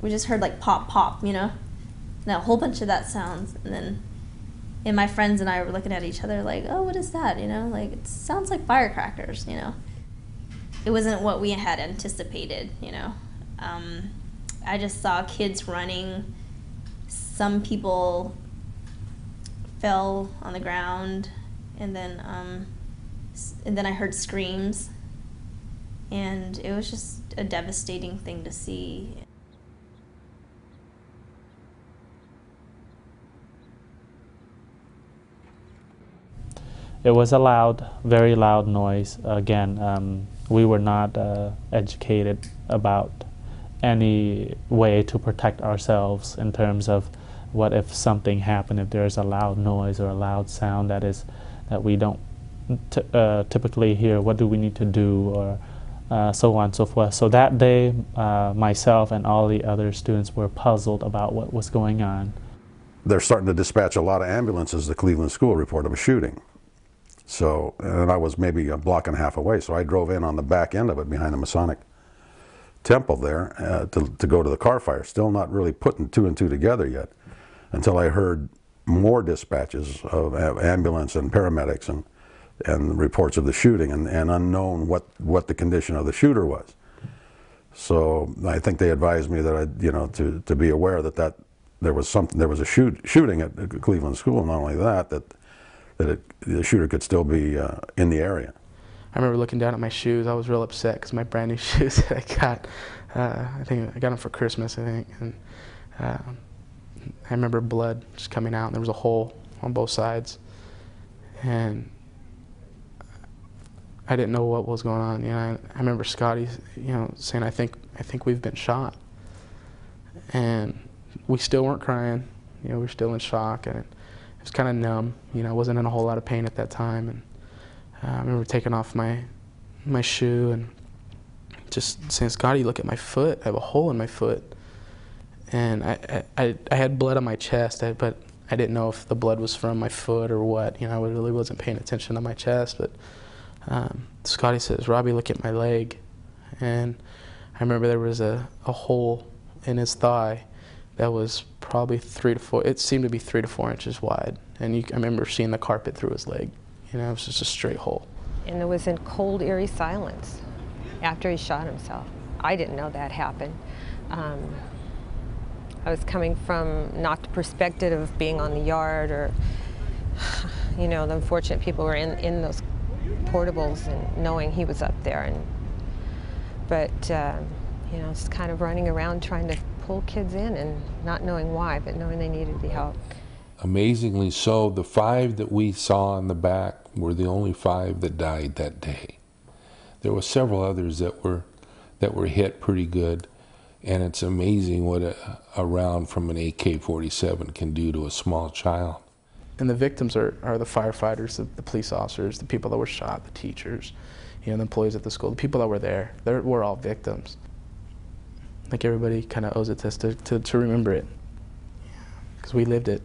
we just heard like pop, pop, you know, and a whole bunch of that sounds, and my friends and I were looking at each other like, oh, what is that, you know, like it sounds like firecrackers, you know. It wasn't what we had anticipated, you know. I just saw kids running. Some people fell on the ground, and then I heard screams, and it was just a devastating thing to see. It was a loud, very loud noise. Again, we were not educated about any way to protect ourselves in terms of what if something happened, if there's a loud noise or a loud sound that we don't typically hear, what do we need to do, or so on and so forth. So that day, myself and all the other students were puzzled about what was going on. They're starting to dispatch a lot of ambulances to Cleveland School report of a shooting. So, and I was maybe a block and a half away, so I drove in on the back end of it behind the Masonic Temple there to go to the car fire, still not really putting two and two together yet, until I heard more dispatches of ambulance and paramedics and reports of the shooting, and unknown what the condition of the shooter was. So I think they advised me that to be aware that there was a shooting at Cleveland School. Not only that the shooter could still be in the area. I remember looking down at my shoes. I was real upset because my brand new shoes that I got, I think I got them for Christmas, I think. And I remember blood just coming out, and there was a hole on both sides. And I didn't know what was going on. You know, I remember Scotty, saying, "I think we've been shot." And we still weren't crying. You know, we were still in shock, and it was kind of numb. You know, I wasn't in a whole lot of pain at that time. And I remember taking off my shoe and just saying, "Scotty, look at my foot. I have a hole in my foot." And I had blood on my chest, but I didn't know if the blood was from my foot or what. You know, I really wasn't paying attention to my chest. But Scotty says, "Robbie, look at my leg." And I remember there was a hole in his thigh that was probably 3 to 4. It seemed to be 3 to 4 inches wide. And I remember seeing the carpet through his leg. You know, it was just a straight hole. And it was in cold, eerie silence after he shot himself. I didn't know that happened. I was coming from not the perspective of being on the yard or, you know, the unfortunate people who were in those portables and knowing he was up there. But you know, just kind of running around trying to pull kids in and not knowing why, but knowing they needed the help. Amazingly so, the 5 that we saw in the back were the only 5 that died that day. There were several others that were hit pretty good, and it's amazing what a round from an AK-47 can do to a small child. And the victims are the firefighters, the police officers, the people that were shot, the teachers, you know, the employees at the school, the people that were there. We're all victims. Like everybody kind of owes it to us to remember it, because we lived it.